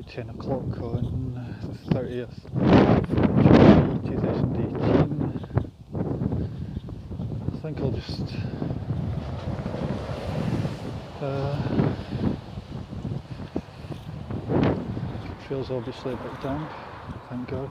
10 o'clock on the 30th of July 2018. I think I'll just the trail's obviously a bit damp, thank God.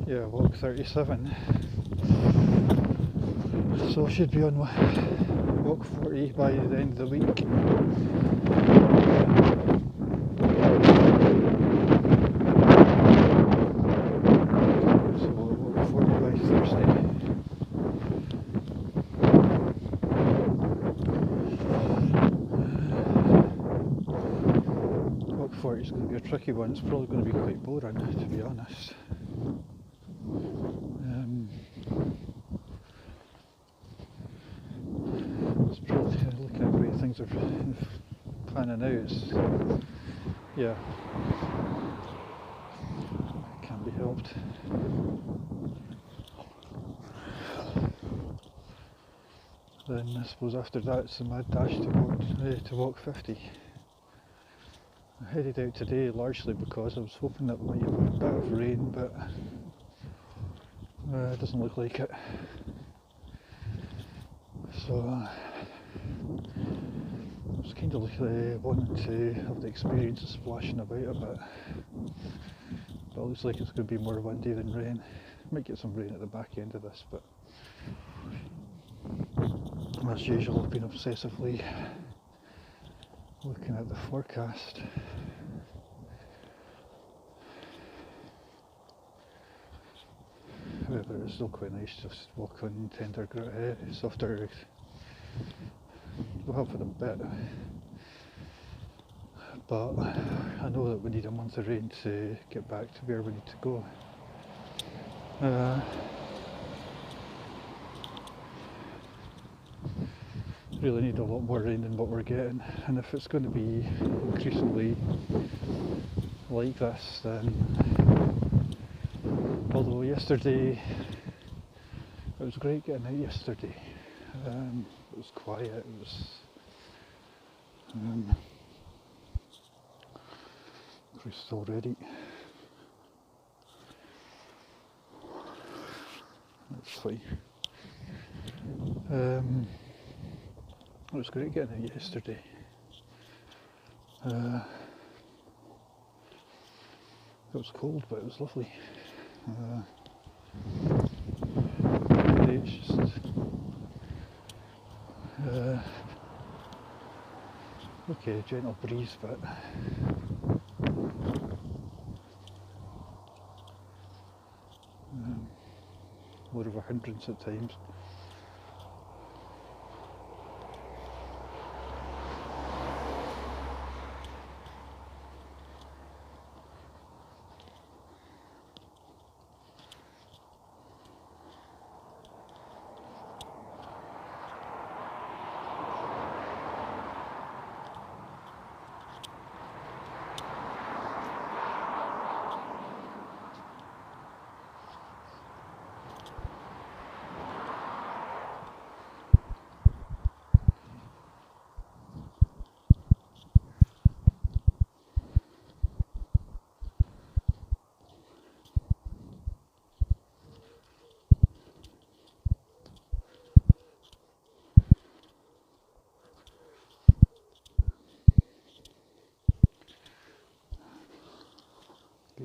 Yeah, walk 37. So I should be on walk 40 by the end of the week. So walk 40 by Thursday. Walk 40 is going to be a tricky one. It's probably going to be quite boring, to be honest. It's probably looking at the way things are planning out. Yeah, can't be helped. Then I suppose after that it's a mad dash to walk 50. I headed out today largely because I was hoping that we might have a bit of rain, but it doesn't look like it. So I was kind of wanting to have the experience of splashing about a bit, but it looks like it's going to be more windy than rain. Might get some rain at the back end of this, but as usual I've been obsessively looking at the forecast. However, it's still quite nice to just walk on tender, softer. We'll have for a bit, but I know that we need a month of rain to get back to where we need to go. Really need a lot more rain than what we're getting, and if it's going to be increasingly like this, then although yesterday it was great getting out yesterday, it was quiet, it was crystal ready. That's fine. It was great getting out yesterday. It was cold, but it was lovely. Today it's just okay, gentle breeze, but more of a hindrance at times.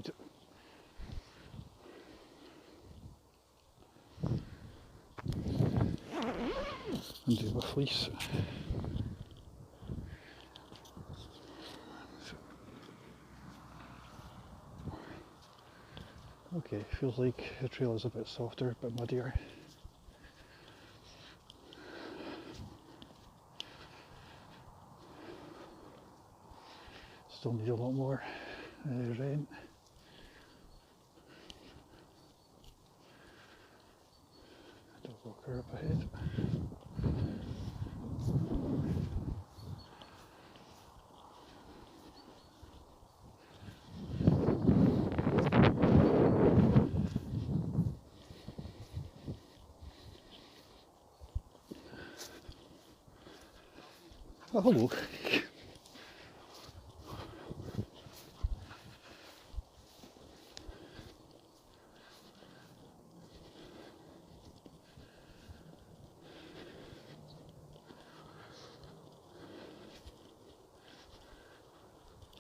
Good. Undo my fleece. Okay, feels like the trail is a bit softer, a bit muddier. Still need a lot more rain. Dog walker up ahead. Oh, hello.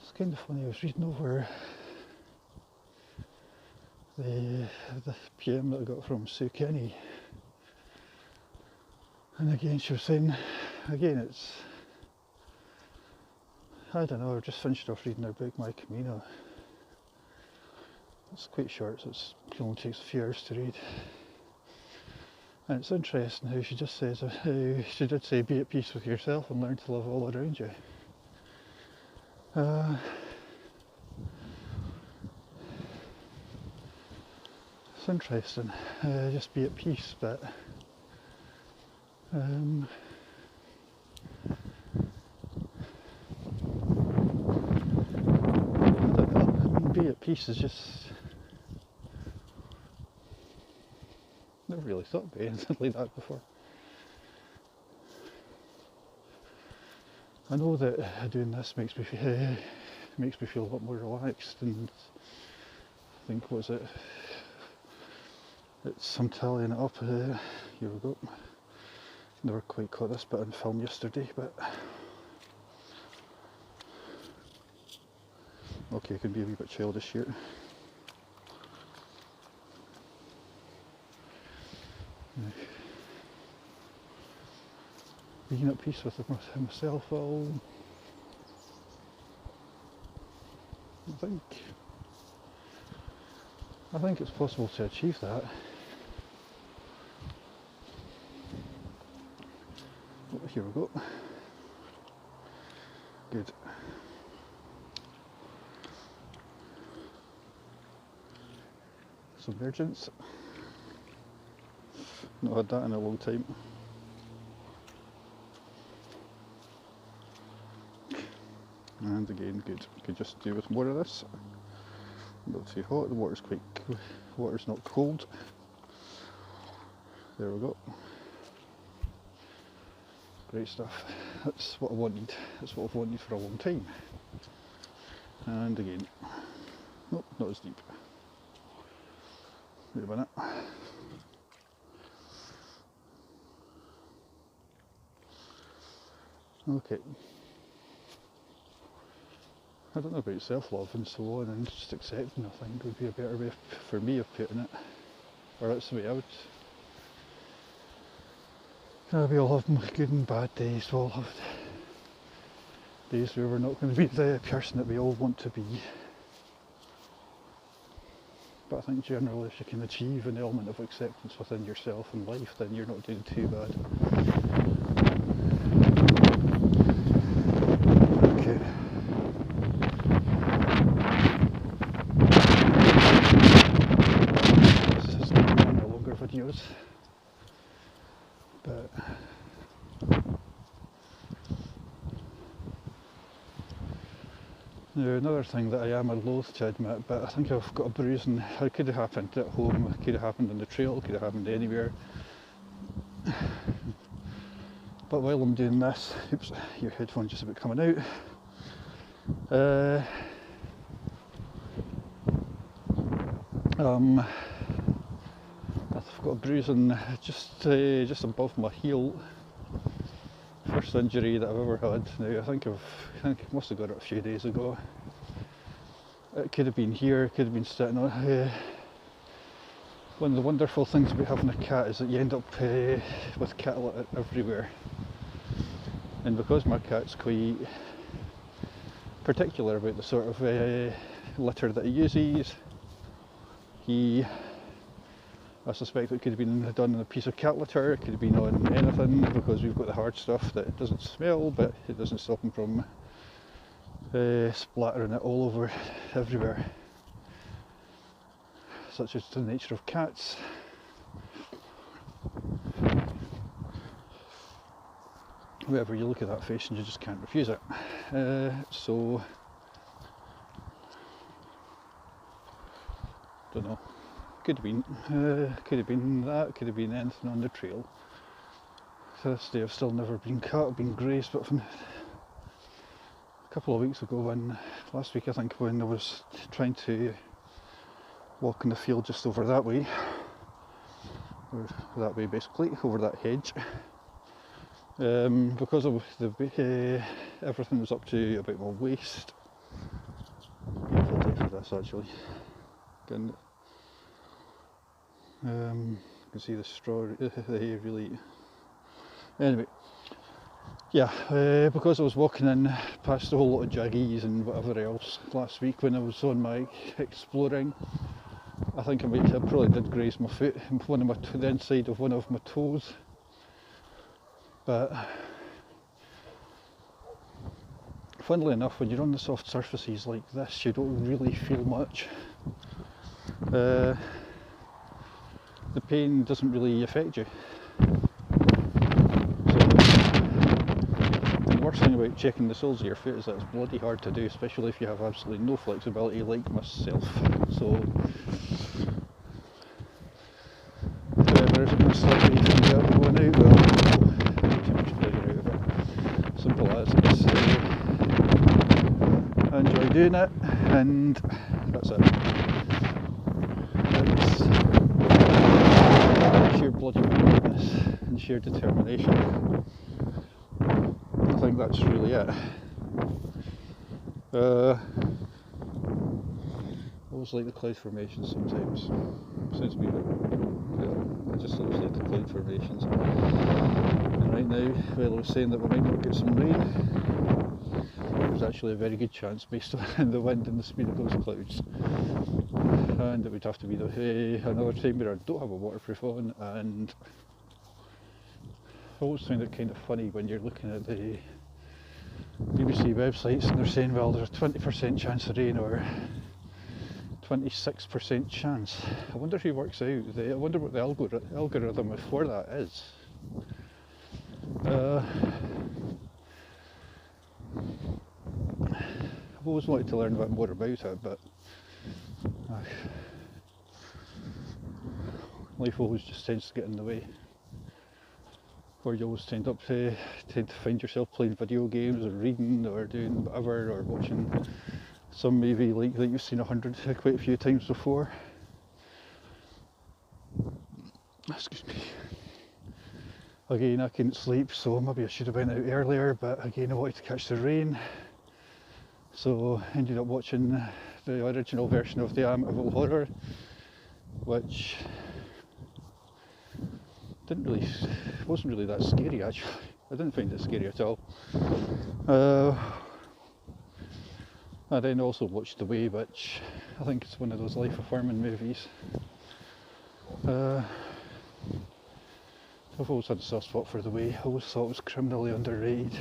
It's kind of funny, I was reading over the PM that I got from Sue Kenny, and again she was saying, again it's, I don't know, I just finished off reading her book, My Camino. It's quite short, so it only takes a few hours to read. And it's interesting how she just says, she did say, be at peace with yourself and learn to love all around you. It's interesting, just be at peace, but I don't know, I mean, be at peace is just, never really thought about anything like that before. I know that doing this makes me feel a lot more relaxed, and I think, what was it? I'm tallying it up. Here we go. Never quite caught this bit on film yesterday, but okay, it can be a wee bit childish here. Being at peace with myself, well, I think it's possible to achieve that. Oh, here we go. Good. Submergence. Not had that in a long time. And again, good. Could just do with more of this. Not too hot. The water's not cold. There we go. Great stuff. That's what I wanted. That's what I've wanted for a long time. And again, nope, not as deep. Wait a minute. Okay. I don't know about self-love and so on, and just accepting, I think, would be a better way for me of putting it. Or that's the way I would. We all have good and bad days, we all have days where we're not going to be the person that we all want to be. But I think generally if you can achieve an element of acceptance within yourself and life, then you're not doing too bad. Okay. This is one of my longer videos. But now, another thing that I am loath to admit, but I think I've got a bruising. It could have happened at home, it could have happened on the trail, it could have happened anywhere. But while I'm doing this, oops, your headphone's just about coming out. I've got a bruising just above my heel. First injury that I've ever had. Now I think I must have got it a few days ago. It could have been here, it could have been sitting on. One of the wonderful things about having a cat is that you end up with cat litter everywhere. And because my cat's quite particular about the sort of litter that he uses, I suspect it could have been done on a piece of cat litter, it could have been on anything, because we've got the hard stuff that doesn't smell, but it doesn't stop him from splattering it all over everywhere. Such is the nature of cats. Whenever you look at that face and you just can't refuse it. So, don't know. Could have been that. Could have been anything on the trail. To this day, I've still never been cut. I've been grazed, but from a couple of weeks ago, last week I think, when I was trying to walk in the field just over that way, or that way basically, over that hedge. Because of everything was up to about my waist. Beautiful day for this actually. Again, you can see the straw, the really. Anyway, yeah, because I was walking in past a whole lot of jaggies and whatever else last week when I was on my exploring, I think I probably did graze my foot, the inside of one of my toes. But funnily enough, when you're on the soft surfaces like this, you don't really feel much. The pain doesn't really affect you. So, the worst thing about checking the soles of your foot is that it's bloody hard to do, especially if you have absolutely no flexibility like myself. So, whoever isn't going to slightly finger out going out, well, too much pleasure out of it. Simple as. I enjoy doing it, and that's it. It's sheer bloody madness and sheer determination. I think that's really it. I always like the cloud formations sometimes. Sounds weird. I just always like the cloud formations. And right now, well, I was saying that we might not get some rain. There's actually a very good chance based on the wind and the speed of those clouds. And it would have to be another time where I don't have a waterproof on, and I always find it kind of funny when you're looking at the BBC websites and they're saying, well, there's a 20% chance of rain or 26% chance. I wonder who works out, I wonder what the algorithm for that is. I've always wanted to learn a bit more about it, but life always just tends to get in the way. Or you always tend to find yourself playing video games or reading or doing whatever, or watching some movie like that you've seen quite a few times before. Excuse me. Again, I couldn't sleep, so maybe I should have went out earlier, but again I wanted to catch the rain. So I ended up watching the original version of the Amityville Horror, which wasn't really that scary actually. I didn't find it scary at all. I then also watched The Way, which I think is one of those life-affirming movies. I've always had a soft spot for The Way. I always thought it was criminally underrated.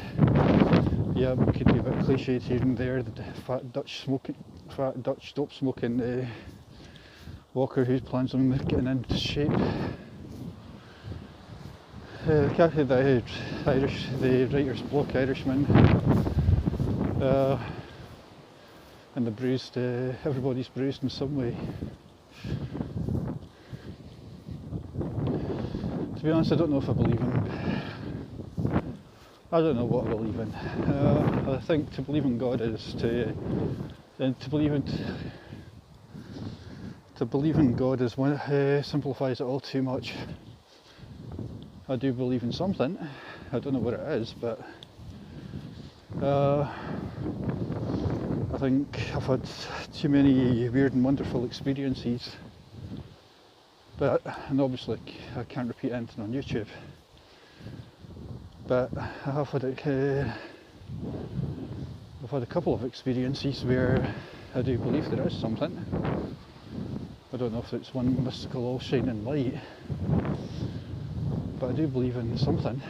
Yeah, it could be a bit cliched here and there. The fat Dutch stop smoking walker who plans on getting into shape. The writer's block Irishman, and the bruised. Everybody's bruised in some way. To be honest, I don't know if I believe in. I don't know what I believe in. I think to believe in God is to believe in God is one simplifies it all too much. I do believe in something. I don't know what it is, but I think I've had too many weird and wonderful experiences, and obviously I can't repeat anything on YouTube, but I have had I've had a couple of experiences where I do believe there is something. I don't know if it's one mystical all shining light, but I do believe in something.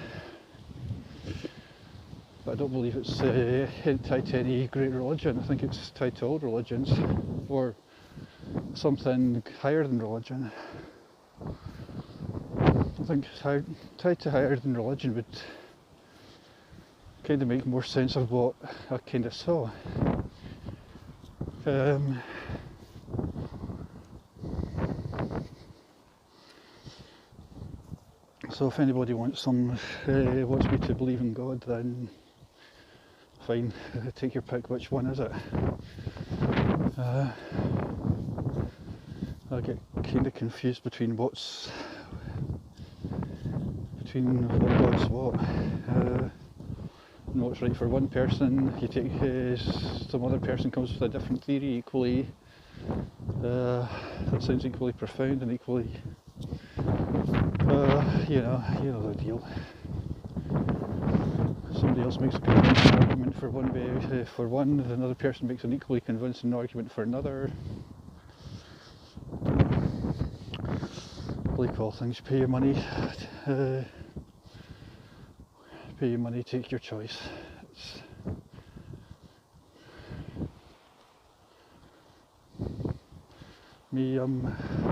But I don't believe it's tied to any great religion. I think it's tied to all religions, or something higher than religion. I think tied to higher than religion would kind of make more sense of what I kind of saw. So if anybody wants me to believe in God, then fine, take your pick. Which one is it? I get kind of confused between what's what. And what's right for one person. You take some other person comes with a different theory, equally that sounds equally profound and equally you know the deal. Somebody else makes a convincing argument for one way, for one, and another person makes an equally convincing argument for another. Like all things, pay your money, take your choice. Me, I'm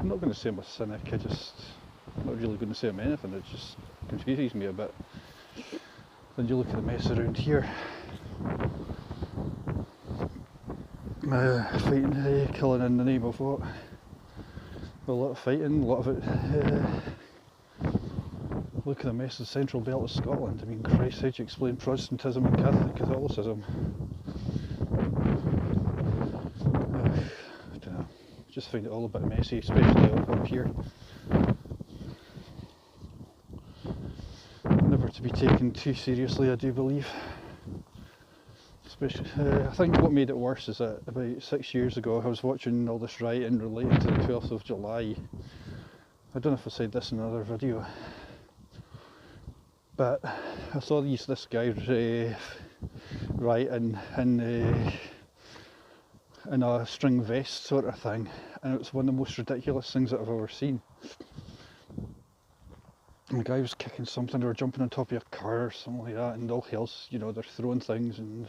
not going to say I'm a cynic, I'm not really going to say I'm anything, it just confuses me a bit. Then you look at the mess around here. Fighting, killing in the name of what? A lot of fighting, a lot of it. Look at the mess of the central belt of Scotland. I mean, Christ, how do you explain Protestantism and Catholicism? I don't know. Just find it all a bit messy, especially up here. Never to be taken too seriously, I do believe. Especially, I think what made it worse is that about 6 years ago I was watching all this rioting related to the 12th of July. I don't know if I said this in another video, but I saw this guy rioting in a string vest sort of thing, and it was one of the most ridiculous things that I've ever seen. And the guy was kicking something or jumping on top of a car or something like that, and all hell's, they're throwing things, and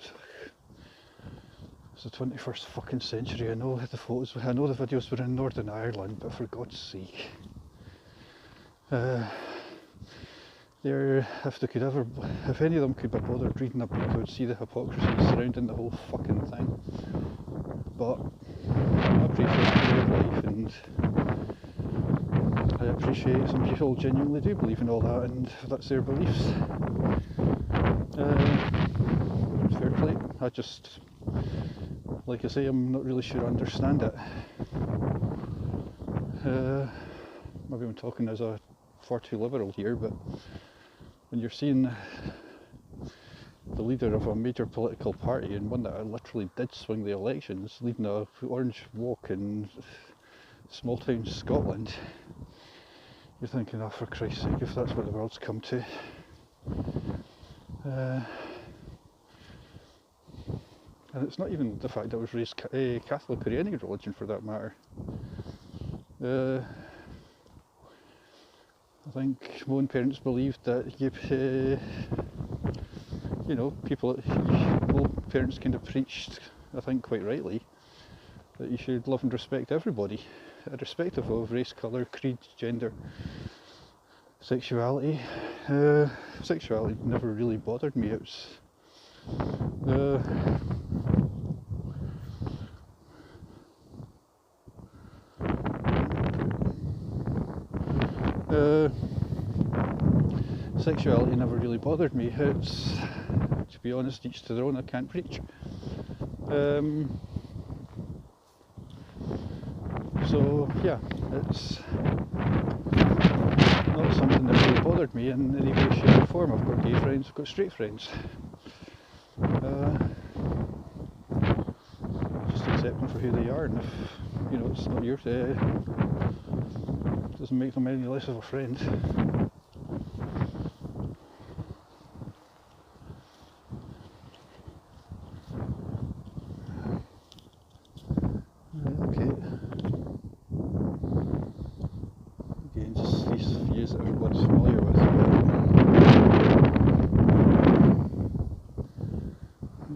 it's the 21st fucking century. I know the photos, I know the videos were in Northern Ireland, but for God's sake. If any of them could be bothered reading a book, I would see the hypocrisy surrounding the whole fucking thing. But I appreciate their life, and I appreciate some people genuinely do believe in all that, and that's their beliefs. Fair play. I just, like I say, I'm not really sure I understand it. Maybe I'm talking as a far too liberal here, but when you're seeing the leader of a major political party, and one that literally did swing the elections, leading a orange walk in small town Scotland, you're thinking, oh, for Christ's sake, if that's what the world's come to. And it's not even the fact that I was raised Catholic, or any religion for that matter. I think my own parents believed that both parents kind of preached, I think quite rightly, that you should love and respect everybody, irrespective of race, colour, creed, gender, sexuality. Sexuality never really bothered me. It was sexuality never really bothered me. It's, to be honest, each to their own. I can't preach. So yeah, it's not something that really bothered me in any way, shape or form. I've got gay friends, I've got straight friends. accept them for who they are, and if you know it's not yours, doesn't make them any less of a friend. Okay. Again, just these views that everyone's familiar with.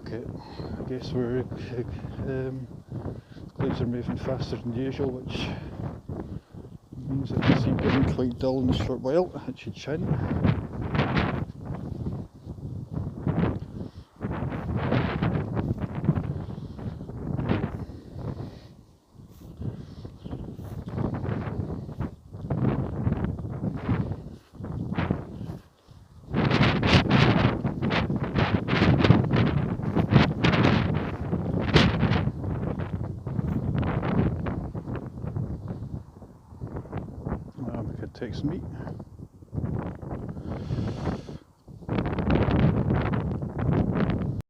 Okay, I guess we're clouds are moving faster than usual, which means it can seem getting quite dull in a short while. It should shine. We could take some meat.